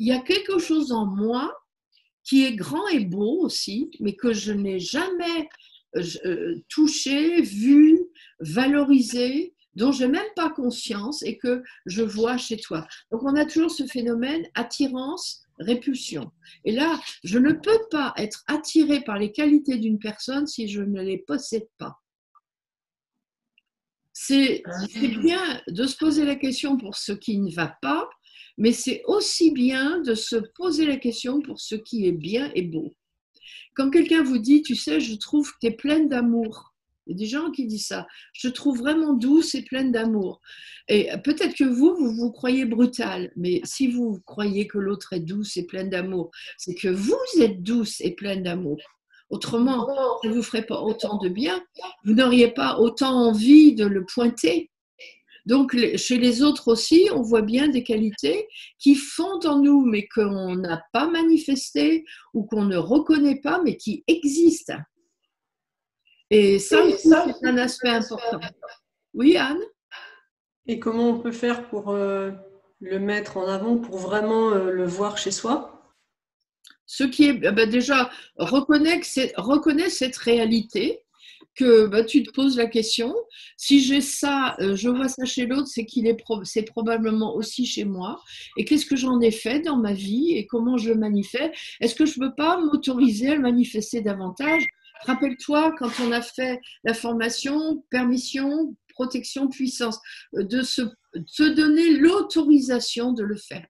il y a quelque chose en moi qui est grand et beau aussi, mais que je n'ai jamais touché, vu, valorisé, dont je n'ai même pas conscience et que je vois chez toi. Donc on a toujours ce phénomène attirance, répulsion. Et là, je ne peux pas être attirée par les qualités d'une personne si je ne les possède pas. C'est bien de se poser la question pour ce qui ne va pas, mais c'est aussi bien de se poser la question pour ce qui est bien et beau. Quand quelqu'un vous dit, tu sais, je trouve que tu es pleine d'amour, il y a des gens qui disent ça, je te trouve vraiment douce et pleine d'amour. Et peut-être que vous croyez brutale, mais si vous croyez que l'autre est douce et pleine d'amour, c'est que vous êtes douce et pleine d'amour. Autrement, ça ne vous ferait pas autant de bien, vous n'auriez pas autant envie de le pointer. Donc, chez les autres aussi, on voit bien des qualités qui font en nous, mais qu'on n'a pas manifestées ou qu'on ne reconnaît pas, mais qui existent. Et ça aussi, c'est un aspect important. Oui, Anne? Et comment on peut faire pour le mettre en avant, pour vraiment le voir chez soi? Ce qui est, déjà, reconnais cette réalité, que tu te poses la question, si j'ai ça, je vois ça chez l'autre, c'est probablement aussi chez moi. Et qu'est-ce que j'en ai fait dans ma vie et comment je le manifeste? Est-ce que je ne peux pas m'autoriser à le manifester davantage? Rappelle-toi, quand on a fait la formation, permission, protection, puissance, de se donner l'autorisation de le faire.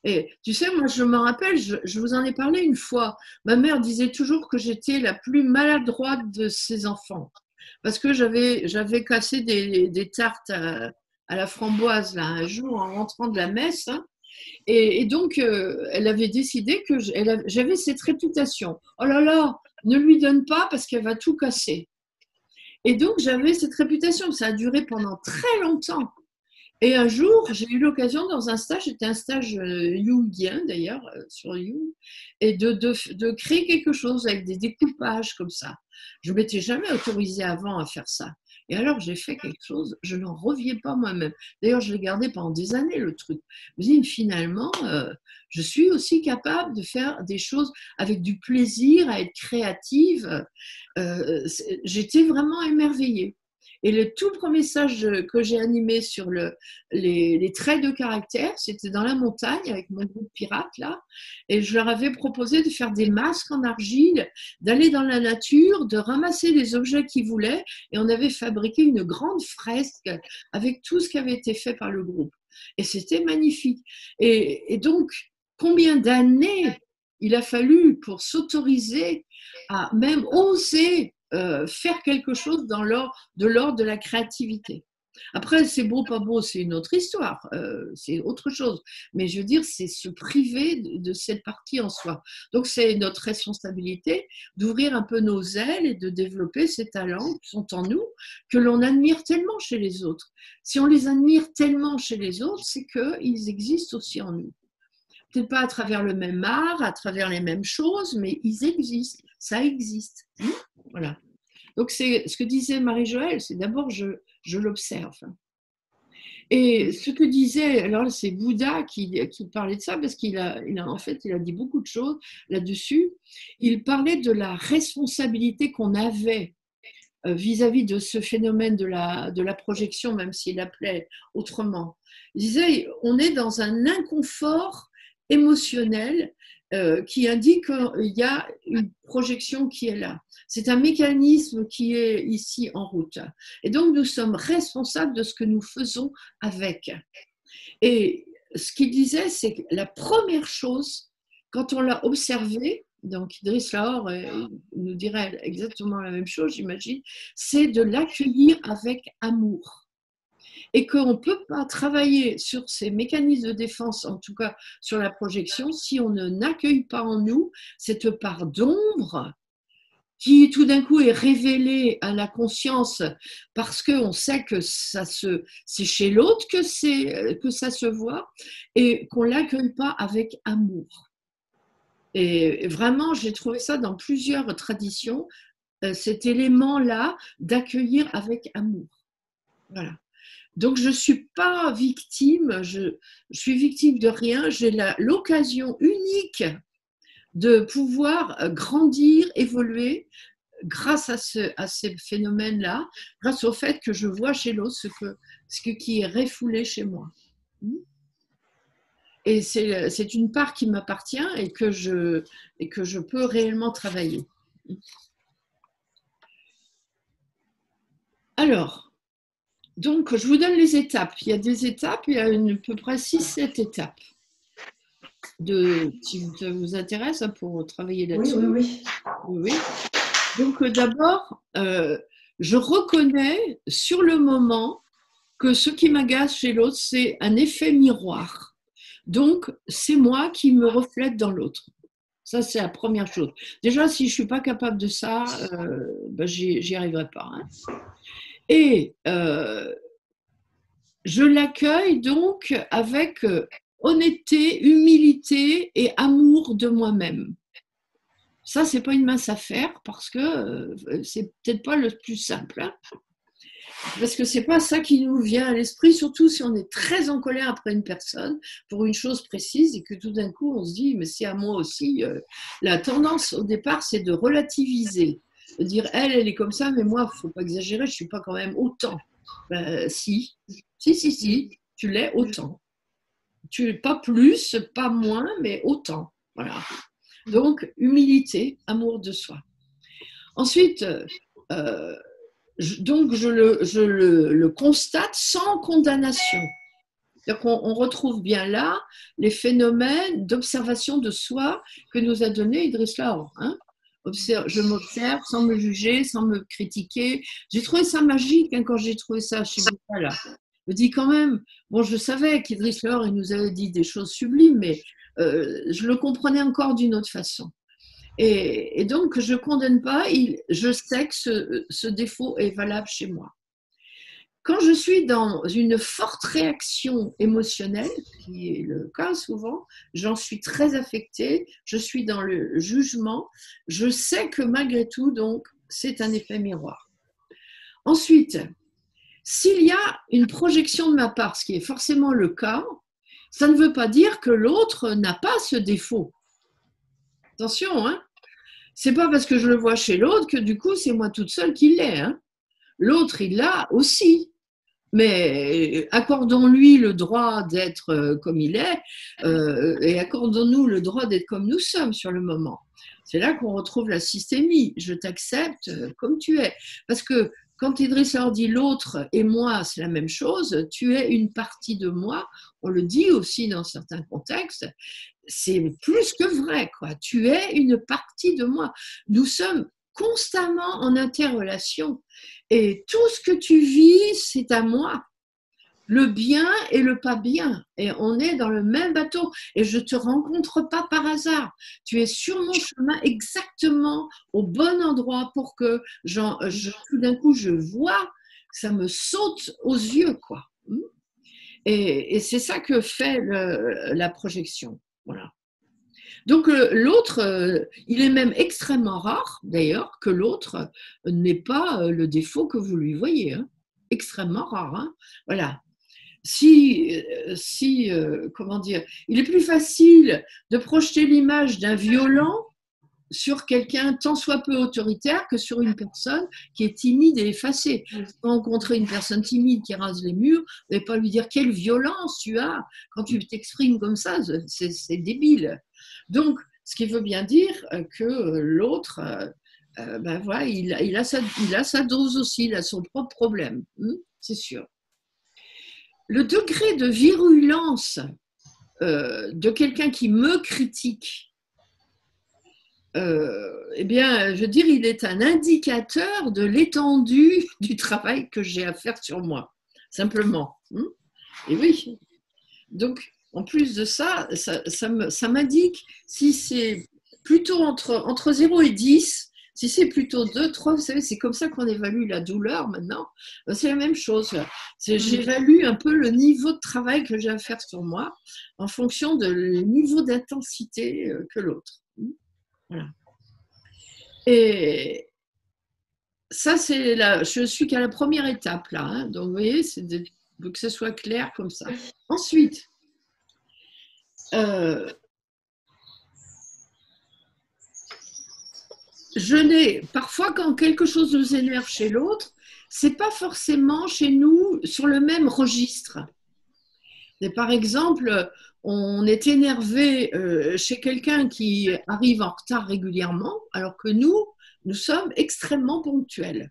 Et tu sais, moi, je me rappelle, je vous en ai parlé une fois. Ma mère disait toujours que j'étais la plus maladroite de ses enfants. Parce que j'avais cassé des tartes à la framboise, là, un jour, en rentrant de la messe. Hein. Et donc, elle avait décidé que j'avais cette réputation. Oh là là, ne lui donne pas parce qu'elle va tout casser. Et donc, j'avais cette réputation. Ça a duré pendant très longtemps. Et un jour, j'ai eu l'occasion dans un stage, c'était un stage jungien d'ailleurs, sur Jung, et de créer quelque chose avec des découpages comme ça. Je ne m'étais jamais autorisée avant à faire ça. Et alors, j'ai fait quelque chose, je n'en reviens pas moi-même. D'ailleurs, je l'ai gardé pendant des années, le truc. Je me dis, finalement, je suis aussi capable de faire des choses avec du plaisir, à être créative. J'étais vraiment émerveillée. Et le tout premier stage que j'ai animé sur les traits de caractère, c'était dans la montagne avec mon groupe pirate là. Et je leur avais proposé de faire des masques en argile, d'aller dans la nature, de ramasser les objets qu'ils voulaient. Et on avait fabriqué une grande fresque avec tout ce qui avait été fait par le groupe. Et c'était magnifique. Et donc, combien d'années il a fallu pour s'autoriser à même oser faire quelque chose de l'ordre de la créativité. Après, c'est beau, pas beau, c'est une autre histoire, c'est autre chose. Mais je veux dire, c'est se priver de cette partie en soi. Donc, c'est notre responsabilité d'ouvrir un peu nos ailes et de développer ces talents qui sont en nous, que l'on admire tellement chez les autres. Si on les admire tellement chez les autres, c'est qu'ils existent aussi en nous. Peut-être pas à travers le même art, à travers les mêmes choses, mais ils existent, ça existe. Voilà. Donc, c'est ce que disait Marie-Joëlle, c'est d'abord je l'observe. Et ce que disait, alors c'est Bouddha qui parlait de ça, parce en fait, il a dit beaucoup de choses là-dessus. Il parlait de la responsabilité qu'on avait vis-à-vis de ce phénomène de la projection, même s'il l'appelait autrement. Il disait, on est dans un inconfort émotionnel qui indique qu'il y a une projection qui est là. C'est un mécanisme qui est ici en route. Et donc, nous sommes responsables de ce que nous faisons avec. Et ce qu'il disait, c'est que la première chose, quand on l'a observé, donc Idriss Lahore nous dirait exactement la même chose, j'imagine, c'est de l'accueillir avec amour. Et qu'on ne peut pas travailler sur ces mécanismes de défense, en tout cas sur la projection, si on n'accueille pas en nous cette part d'ombre qui tout d'un coup est révélée à la conscience parce qu'on sait que c'est chez l'autre que ça se voit et qu'on ne l'accueille pas avec amour. Et vraiment, j'ai trouvé ça dans plusieurs traditions, cet élément-là d'accueillir avec amour. Voilà. Donc, je ne suis pas victime, je suis victime de rien. J'ai l'occasion unique de pouvoir grandir, évoluer grâce à ces phénomènes-là, grâce au fait que je vois chez l'autre ce qui est refoulé chez moi. Et c'est une part qui m'appartient et que je peux réellement travailler. Donc, je vous donne les étapes. Il y a des étapes, il y a à peu près 6-7 étapes. Si ça vous intéresse, pour travailler là-dessus. Oui. Donc, d'abord, je reconnais sur le moment que ce qui m'agace chez l'autre, c'est un effet miroir. Donc, c'est moi qui me reflète dans l'autre. Ça, c'est la première chose. Déjà, si je ne suis pas capable de ça, j'y arriverai pas. Et je l'accueille donc avec honnêteté, humilité et amour de moi-même. Ça, c'est pas une mince affaire parce que c'est peut-être pas le plus simple. Parce que c'est pas ça qui nous vient à l'esprit, surtout si on est très en colère après une personne pour une chose précise et que tout d'un coup on se dit mais c'est à moi aussi. La tendance au départ c'est de relativiser, de dire elle est comme ça mais moi faut pas exagérer, je suis pas quand même autant. Si, tu l'es autant. Pas plus, pas moins, mais autant. Voilà. Donc humilité, amour de soi. Ensuite, donc je le constate sans condamnation. Donc on retrouve bien là les phénomènes d'observation de soi que nous a donné Idriss Laor. Je m'observe sans me juger, sans me critiquer. J'ai trouvé ça magique quand j'ai trouvé ça chez vous là. Je me dis quand même, bon, je savais qu'Idriss Laor il nous avait dit des choses sublimes, mais je le comprenais encore d'une autre façon. Et donc, je ne condamne pas, je sais que ce défaut est valable chez moi. Quand je suis dans une forte réaction émotionnelle, qui est le cas souvent, j'en suis très affectée, je suis dans le jugement, je sais que malgré tout, donc, c'est un effet miroir. Ensuite, s'il y a une projection de ma part, ce qui est forcément le cas, ça ne veut pas dire que l'autre n'a pas ce défaut. Attention, c'est pas parce que je le vois chez l'autre que du coup c'est moi toute seule qui l'ai. L'autre il l'a aussi, mais accordons-lui le droit d'être comme il est et accordons-nous le droit d'être comme nous sommes sur le moment. C'est là qu'on retrouve la systémie. Je t'accepte comme tu es, parce que quand Idriss Laor dit l'autre et moi, c'est la même chose. Tu es une partie de moi. On le dit aussi dans certains contextes. C'est plus que vrai, quoi. Tu es une partie de moi. Nous sommes constamment en interrelation. Et tout ce que tu vis, c'est à moi. Le bien et le pas bien. Et on est dans le même bateau. Et je ne te rencontre pas par hasard. Tu es sur mon chemin exactement au bon endroit pour que tout d'un coup, je vois, ça me saute aux yeux, quoi. Et c'est ça que fait la projection. Voilà. Donc l'autre, il est même extrêmement rare d'ailleurs que l'autre n'ait pas le défaut que vous lui voyez. Extrêmement rare. Voilà. Comment dire, il est plus facile de projeter l'image d'un violent sur quelqu'un tant soit peu autoritaire que sur une personne qui est timide et effacée. Rencontrer une personne timide qui rase les murs, vous n'allez pas lui dire quelle violence tu as quand tu t'exprimes comme ça, c'est débile. Donc, ce qui veut bien dire que l'autre, voilà, il a sa dose aussi, il a son propre problème, c'est sûr. Le degré de virulence de quelqu'un qui me critique, eh bien, je veux dire, il est un indicateur de l'étendue du travail que j'ai à faire sur moi, simplement. Et oui. Donc, en plus de ça, ça m'indique si c'est plutôt entre 0 et 10, si c'est plutôt 2, 3, vous savez, c'est comme ça qu'on évalue la douleur maintenant. C'est la même chose. J'évalue un peu le niveau de travail que j'ai à faire sur moi en fonction du niveau d'intensité que l'autre. Voilà. Et ça, je suis qu'à la première étape là. Donc, vous voyez, c'est Il faut que ce soit clair comme ça. Ensuite, parfois quand quelque chose nous énerve chez l'autre, c'est pas forcément chez nous sur le même registre. Et par exemple, on est énervé chez quelqu'un qui arrive en retard régulièrement, alors que nous sommes extrêmement ponctuels.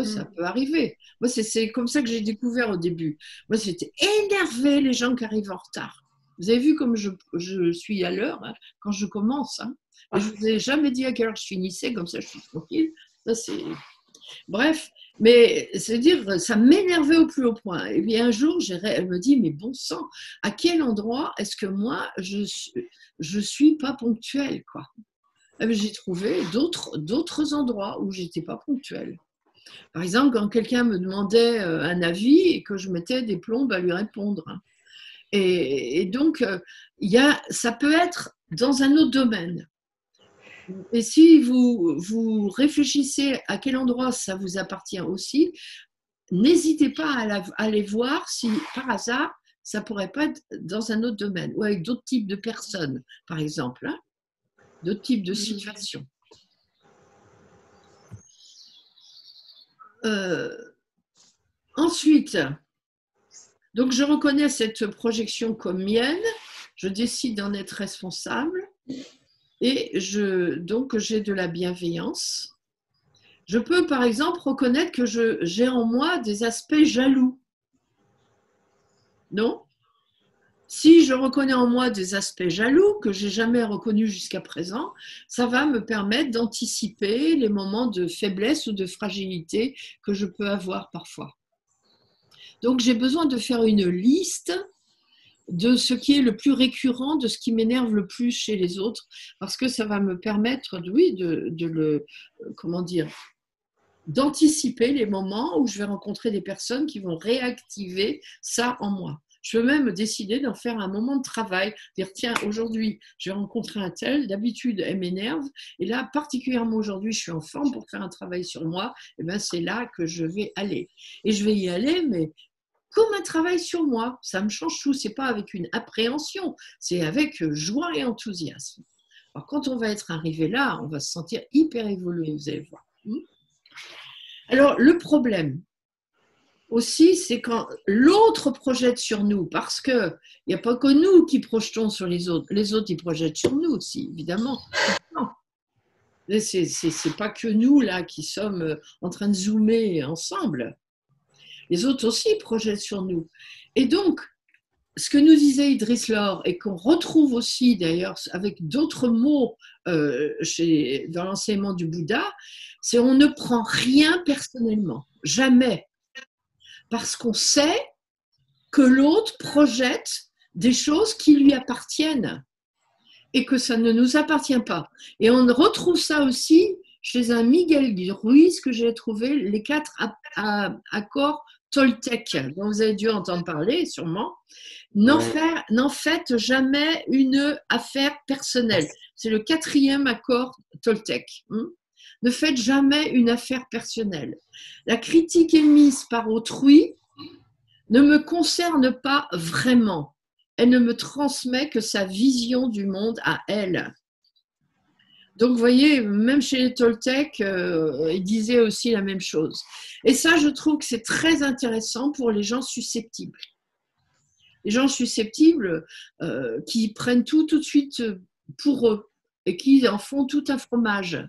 Ça peut arriver. Moi, c'est comme ça que j'ai découvert au début. Moi, c'était énervé les gens qui arrivent en retard. Vous avez vu comme je suis à l'heure hein, quand je commence. Hein. Je ne vous ai jamais dit à quelle heure je finissais, comme ça je suis tranquille. Ça, c'est... Bref, mais c'est-à-dire, ça m'énervait au plus haut point. Et puis un jour, elle me dit, mais bon sang, à quel endroit est-ce que moi, je suis pas ponctuelle, quoi. J'ai trouvé d'autres endroits où j'étais pas ponctuelle. Par exemple, quand quelqu'un me demandait un avis et que je mettais des plombes à lui répondre. Et donc, ça peut être dans un autre domaine. Et si vous réfléchissez à quel endroit ça vous appartient aussi, n'hésitez pas à aller voir si par hasard ça pourrait pas être dans un autre domaine ou avec d'autres types de personnes, par exemple, hein, d'autres types de situations. Ensuite, donc je reconnais cette projection comme mienne, je décide d'en être responsable et donc j'ai de la bienveillance. Je peux par exemple reconnaître que j'ai en moi des aspects jaloux. Non ? Si je reconnais en moi des aspects jaloux que j'ai jamais reconnus jusqu'à présent, ça va me permettre d'anticiper les moments de faiblesse ou de fragilité que je peux avoir parfois. Donc j'ai besoin de faire une liste de ce qui est le plus récurrent, de ce qui m'énerve le plus chez les autres, parce que ça va me permettre, oui, d'anticiper les moments où je vais rencontrer des personnes qui vont réactiver ça en moi. Je peux même décider d'en faire un moment de travail, dire tiens, aujourd'hui, je vais rencontrer un tel, d'habitude, elle m'énerve, et là, particulièrement aujourd'hui, je suis en forme pour faire un travail sur moi, et bien c'est là que je vais aller. Et je vais y aller, mais comme un travail sur moi, ça me change tout, c'est pas avec une appréhension, c'est avec joie et enthousiasme. Alors quand on va être arrivé là, on va se sentir hyper évolué, vous allez voir. Alors le problème, aussi, c'est quand l'autre projette sur nous, parce qu'il n'y a pas que nous qui projetons sur les autres ils projettent sur nous aussi, évidemment. Non. C'est pas que nous là qui sommes en train de zoomer ensemble. Les autres aussi projettent sur nous. Et donc, ce que nous disait Idriss Lord, et qu'on retrouve aussi d'ailleurs avec d'autres mots dans l'enseignement du Bouddha, c'est on ne prend rien personnellement, jamais. Parce qu'on sait que l'autre projette des choses qui lui appartiennent et que ça ne nous appartient pas. Et on retrouve ça aussi chez un Miguel Ruiz que j'ai trouvé, les 4 accords Toltec, dont vous avez dû entendre parler sûrement. N'en faites jamais une affaire personnelle. C'est le 4e accord Toltec. Ne faites jamais une affaire personnelle. La critique émise par autrui ne me concerne pas vraiment. Elle ne me transmet que sa vision du monde à elle. Donc, vous voyez, même chez les Toltecs, ils disaient aussi la même chose. Et ça, je trouve que c'est très intéressant pour les gens susceptibles. Les gens susceptibles qui prennent tout de suite pour eux et qui en font tout un fromage.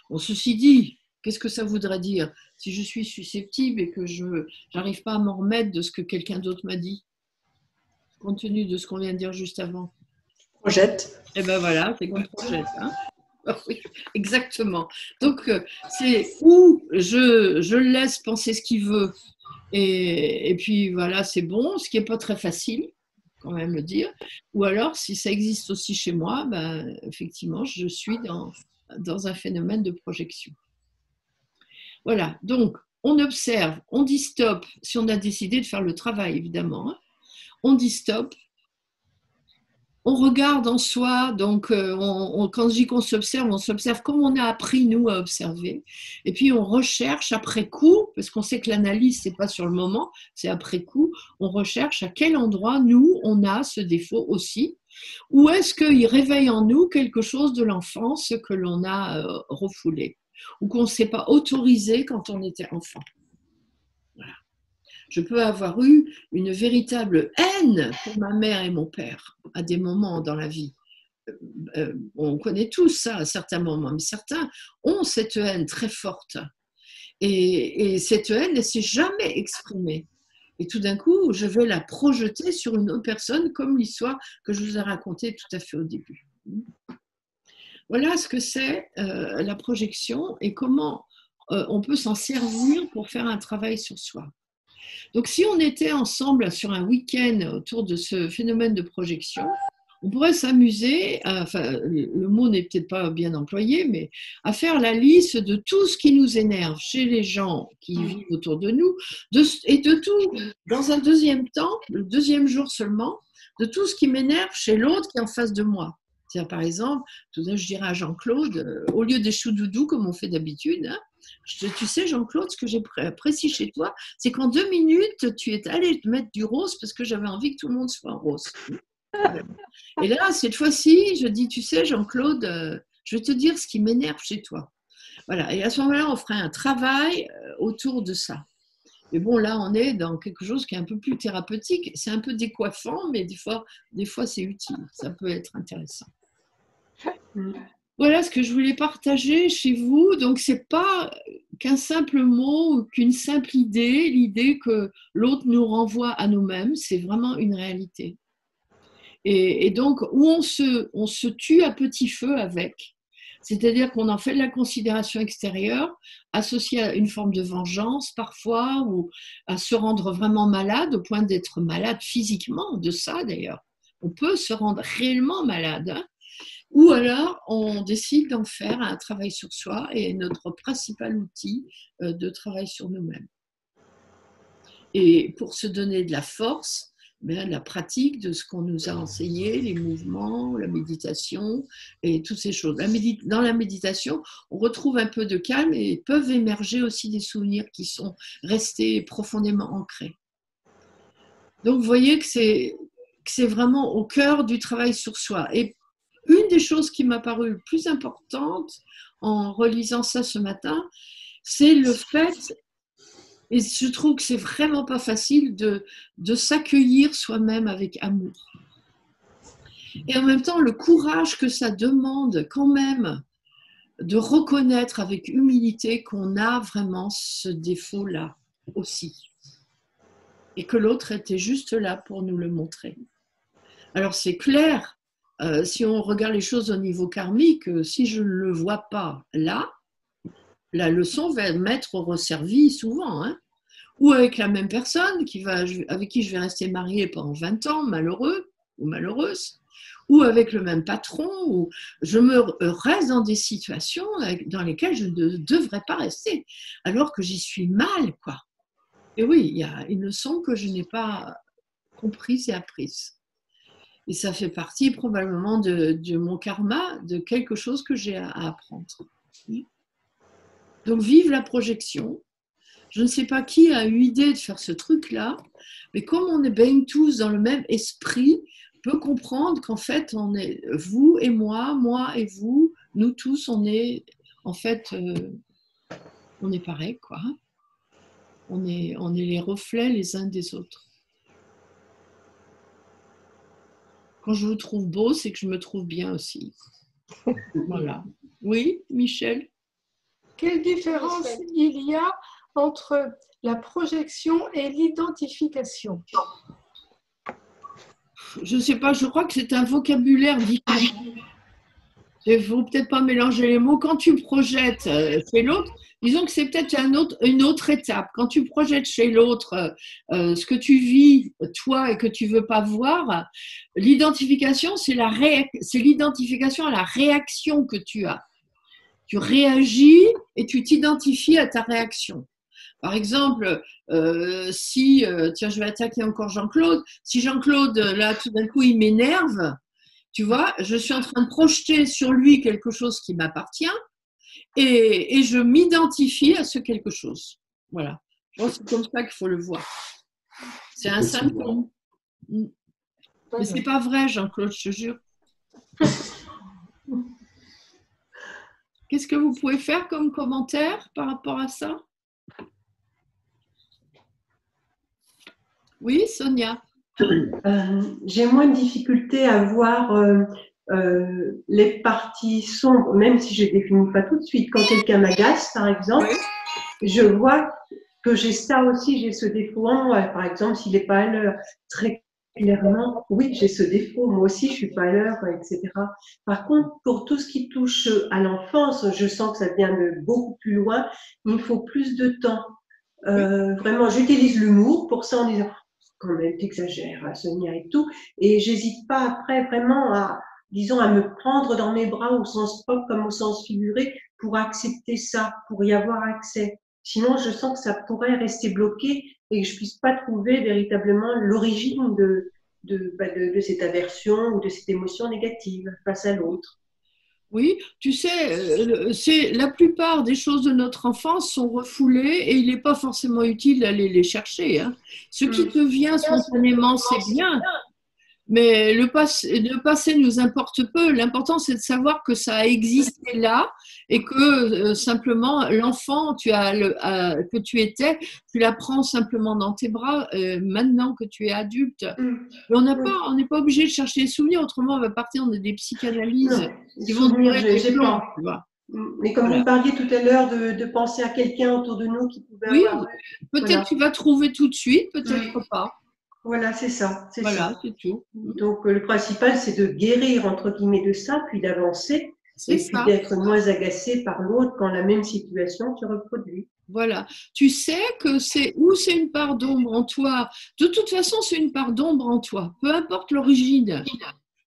Bon, ceci dit, qu'est-ce que ça voudrait dire si je suis susceptible et que je n'arrive pas à m'en remettre de ce que quelqu'un d'autre m'a dit, compte tenu de ce qu'on vient de dire juste avant? Projette. Et ben voilà, c'est qu'on projette. Hein. Oui, exactement. Donc, c'est où je le laisse penser ce qu'il veut et puis voilà, c'est bon, ce qui n'est pas très facile, quand même le dire. Ou alors, si ça existe aussi chez moi, ben, effectivement, je suis dans un phénomène de projection. Voilà, donc on observe, on dit stop, si on a décidé de faire le travail, évidemment. Hein. On dit stop, on regarde en soi, donc quand je dis qu'on s'observe, on s'observe comme on a appris, nous, à observer. Et puis, on recherche après coup, parce qu'on sait que l'analyse, c'est pas sur le moment, c'est après coup, on recherche à quel endroit, nous, on a ce défaut aussi. Ou est-ce qu'il réveille en nous quelque chose de l'enfance que l'on a refoulé ou qu'on ne s'est pas autorisé quand on était enfant. Voilà. Je peux avoir eu une véritable haine pour ma mère et mon père à des moments dans la vie. On connaît tous ça à certains moments, mais certains ont cette haine très forte. Et cette haine ne s'est jamais exprimée. Et tout d'un coup, je vais la projeter sur une autre personne, comme l'histoire que je vous ai racontée tout à fait au début. Voilà ce que c'est la projection et comment on peut s'en servir pour faire un travail sur soi. Donc, si on était ensemble sur un week-end autour de ce phénomène de projection, on pourrait s'amuser, enfin, le mot n'est peut-être pas bien employé, mais à faire la liste de tout ce qui nous énerve chez les gens qui vivent autour de nous, et de tout, dans un deuxième temps, le deuxième jour seulement, de tout ce qui m'énerve chez l'autre qui est en face de moi. C'est-à-dire, par exemple, tout à l'heure, je dirais à Jean-Claude, au lieu des choux doudous comme on fait d'habitude, hein, tu sais, Jean-Claude, ce que j'ai apprécié chez toi, c'est qu'en 2 minutes, tu es allé te mettre du rose parce que j'avais envie que tout le monde soit en rose. Et là, cette fois-ci, je dis, tu sais, Jean-Claude, je vais te dire ce qui m'énerve chez toi. Voilà. Et à ce moment-là, on ferait un travail autour de ça. Mais bon, là, on est dans quelque chose qui est un peu plus thérapeutique. C'est un peu décoiffant, mais des fois c'est utile. Ça peut être intéressant. Voilà ce que je voulais partager chez vous. Donc, ce n'est pas qu'un simple mot ou qu'une simple idée, l'idée que l'autre nous renvoie à nous-mêmes, c'est vraiment une réalité. Et donc, où on se tue à petit feu avec, c'est-à-dire qu'on en fait de la considération extérieure, associée à une forme de vengeance parfois, ou à se rendre vraiment malade, au point d'être malade physiquement, de ça d'ailleurs. On peut se rendre réellement malade, hein. Ou alors, on décide d'en faire un travail sur soi et notre principal outil de travail sur nous-mêmes. Et pour se donner de la force, la pratique de ce qu'on nous a enseigné, les mouvements, la méditation et toutes ces choses. Dans la méditation, on retrouve un peu de calme et peuvent émerger aussi des souvenirs qui sont restés profondément ancrés. Donc, vous voyez que c'est vraiment au cœur du travail sur soi. Et une des choses qui m'a paru le plus importante en relisant ça ce matin, c'est le fait, et je trouve que c'est vraiment pas facile de s'accueillir soi-même avec amour. Et en même temps, le courage que ça demande quand même de reconnaître avec humilité qu'on a vraiment ce défaut-là aussi. Et que l'autre était juste là pour nous le montrer. Alors c'est clair, si on regarde les choses au niveau karmique, si je ne le vois pas là, la leçon va m'être resservie souvent, hein. Ou avec la même personne avec qui je vais rester mariée pendant 20 ans, malheureux ou malheureuse, ou avec le même patron, ou je me reste dans des situations dans lesquelles je ne devrais pas rester, alors que j'y suis mal, quoi. Et oui, il y a une leçon que je n'ai pas comprise et apprise. Et ça fait partie probablement de mon karma, de quelque chose que j'ai à apprendre. Donc, vive la projection. Je ne sais pas qui a eu l'idée de faire ce truc-là, mais comme on baigne tous dans le même esprit, on peut comprendre qu'en fait, on est vous et moi et vous, nous tous, on est en fait, on est pareil, quoi. On est les reflets les uns des autres. Quand je vous trouve beau, c'est que je me trouve bien aussi. Voilà. Oui, Michel? Quelle différence il y a entre la projection et l'identification? Je ne sais pas, je crois que c'est un vocabulaire différent. Il ne faut peut-être pas mélanger les mots. Quand tu projettes chez l'autre, disons que c'est peut-être une autre étape. Quand tu projettes chez l'autre ce que tu vis, toi, et que tu ne veux pas voir, l'identification, c'est l'identification à la réaction que tu as. Tu réagis et tu t'identifies à ta réaction. Par exemple, tiens, je vais attaquer encore Jean-Claude. Si Jean-Claude, là, tout d'un coup, il m'énerve, Tu vois, je suis en train de projeter sur lui quelque chose qui m'appartient et je m'identifie à ce quelque chose. Voilà. Je pense que c'est comme ça qu'il faut le voir. C'est un symptôme. Mais c'est pas vrai, Jean-Claude, je te jure. Qu'est-ce que vous pouvez faire comme commentaire par rapport à ça? Oui, Sonia. J'ai moins de difficulté à voir les parties sombres, même si je ne les définis pas tout de suite. Quand quelqu'un m'agace, par exemple, je vois que j'ai ça aussi, j'ai ce défaut en moi. Par exemple, s'il n'est pas à l'heure, très clairement, oui, j'ai ce défaut. Moi aussi, je ne suis pas à l'heure, etc. Par contre, pour tout ce qui touche à l'enfance, je sens que ça vient de beaucoup plus loin. Il me faut plus de temps. Vraiment, j'utilise l'humour pour ça en disant quand même, t'exagères, Sonia et tout. Et j'hésite pas après vraiment à, disons, à me prendre dans mes bras au sens propre comme au sens figuré pour accepter ça, pour y avoir accès. Sinon, je sens que ça pourrait rester bloqué et que je puisse pas trouver véritablement l'origine de cette aversion ou de cette émotion négative face à l'autre. Oui, tu sais, c'est la plupart des choses de notre enfance sont refoulées et il n'est pas forcément utile d'aller les chercher, hein. Ce qui te vient spontanément, c'est bien, mais le passé nous importe peu. L'important, c'est de savoir que ça a existé là et que simplement l'enfant que tu étais, tu l'apprends simplement dans tes bras maintenant que tu es adulte. Mais on n'est pas obligé de chercher les souvenirs, autrement on va partir dans des psychanalyses qui vont durer des plombs, tu vois. Mais comme vous parliez tout à l'heure de penser à quelqu'un autour de nous qui pouvait avoir… Peut-être tu vas trouver tout de suite, peut-être pas. Voilà, c'est ça. Voilà, c'est tout. Donc, le principal, c'est de guérir, entre guillemets, de ça, puis d'avancer, et puis d'être moins agacé par l'autre quand la même situation se reproduit. Voilà. Tu sais que c'est une part d'ombre en toi. De toute façon, c'est une part d'ombre en toi, peu importe l'origine.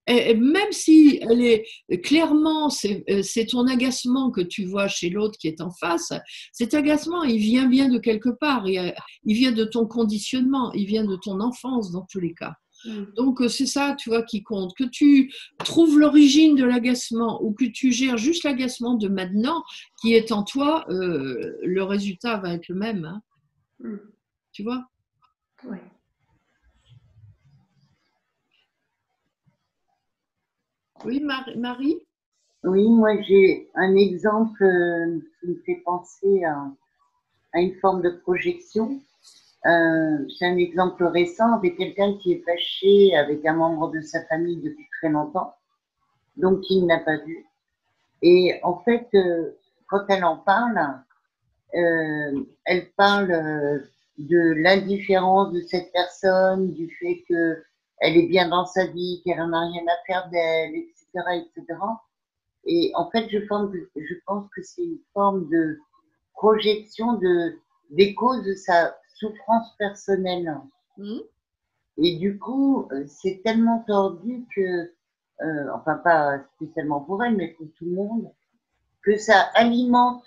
Et même si elle est clairement, c'est ton agacement que tu vois chez l'autre qui est en face, cet agacement, il vient bien de quelque part, il vient de ton conditionnement, il vient de ton enfance dans tous les cas. Donc c'est ça, tu vois, qui compte. Que tu trouves l'origine de l'agacement ou que tu gères juste l'agacement de maintenant qui est en toi, le résultat va être le même. Hein. Tu vois? Oui. Oui, Marie? Oui, moi j'ai un exemple qui me fait penser à une forme de projection. C'est un exemple récent avec quelqu'un qui est fâché avec un membre de sa famille depuis très longtemps, donc il n'a pas vu. Et en fait, quand elle en parle, elle parle de l'indifférence de cette personne, du fait qu'elle est bien dans sa vie, qu'elle n'en a rien à faire d'elle, etc., etc. Et en fait, je pense que c'est une forme de projection des causes de sa souffrance personnelle. Et du coup, c'est tellement tordu que, enfin pas spécialement pour elle, mais pour tout le monde, que ça alimente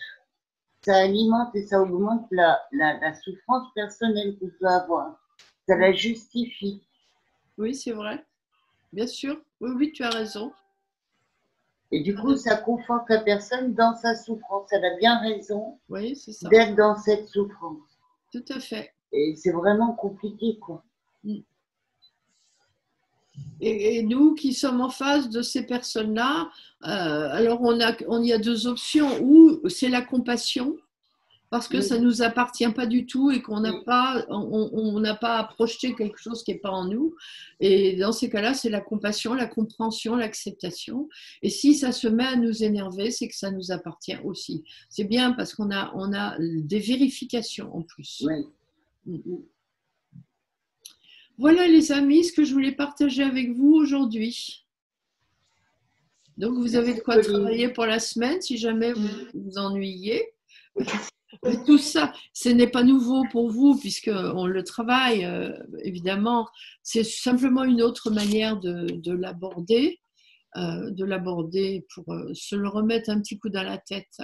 et ça augmente la souffrance personnelle qu'on peut avoir. Ça la justifie. Oui, c'est vrai. Bien sûr. Oui, tu as raison. Et du coup, ça conforte la personne dans sa souffrance. Elle a bien raison d'être dans cette souffrance. Tout à fait. Et c'est vraiment compliqué, quoi. Et nous qui sommes en face de ces personnes-là, alors il y a deux options. Ou c'est la compassion, parce que ça ne nous appartient pas du tout et qu'on n'a pas, on n'a pas à projeter quelque chose qui n'est pas en nous. Et dans ces cas-là, c'est la compassion, la compréhension, l'acceptation. Et si ça se met à nous énerver, c'est que ça nous appartient aussi. C'est bien parce qu'on a des vérifications en plus. Oui. Voilà les amis, ce que je voulais partager avec vous aujourd'hui. Donc vous avez de quoi travailler pour la semaine si jamais vous vous ennuyez. Mais tout ça, ce n'est pas nouveau pour vous puisqu'on le travaille, évidemment. C'est simplement une autre manière de l'aborder pour se le remettre un petit coup dans la tête.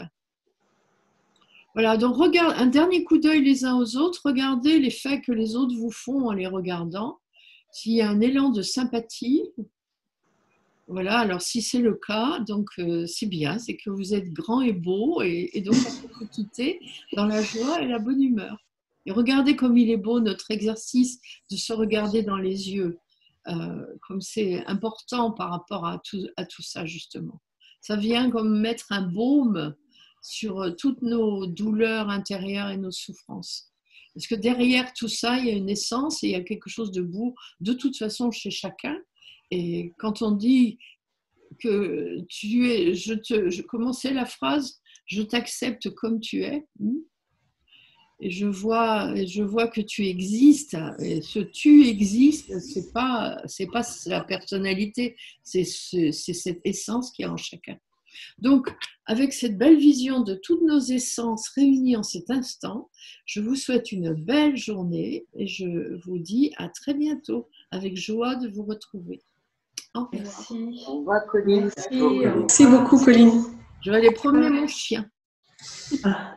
Voilà, donc regarde, un dernier coup d'œil les uns aux autres, regardez les faits que les autres vous font en les regardant. S'il y a un élan de sympathie Voilà, alors si c'est le cas, donc c'est bien, c'est que vous êtes grand et beau et donc on peut vous quitter dans la joie et la bonne humeur. Et regardez comme il est beau notre exercice de se regarder dans les yeux, comme c'est important par rapport à tout ça justement. Ça vient comme mettre un baume sur toutes nos douleurs intérieures et nos souffrances. Parce que derrière tout ça, il y a une essence et il y a quelque chose de beau de toute façon chez chacun. Et quand on dit que tu es, comment c'est la phrase? Je t'accepte comme tu es. Et je vois que tu existes. Et ce tu existes, c'est pas la personnalité, c'est cette essence qui est en chacun. Donc, avec cette belle vision de toutes nos essences réunies en cet instant, je vous souhaite une belle journée et je vous dis à très bientôt, avec joie de vous retrouver. Au revoir. Merci. Au revoir, Colline. Merci beaucoup, Colline. Je vais aller promener mon chien. Ah.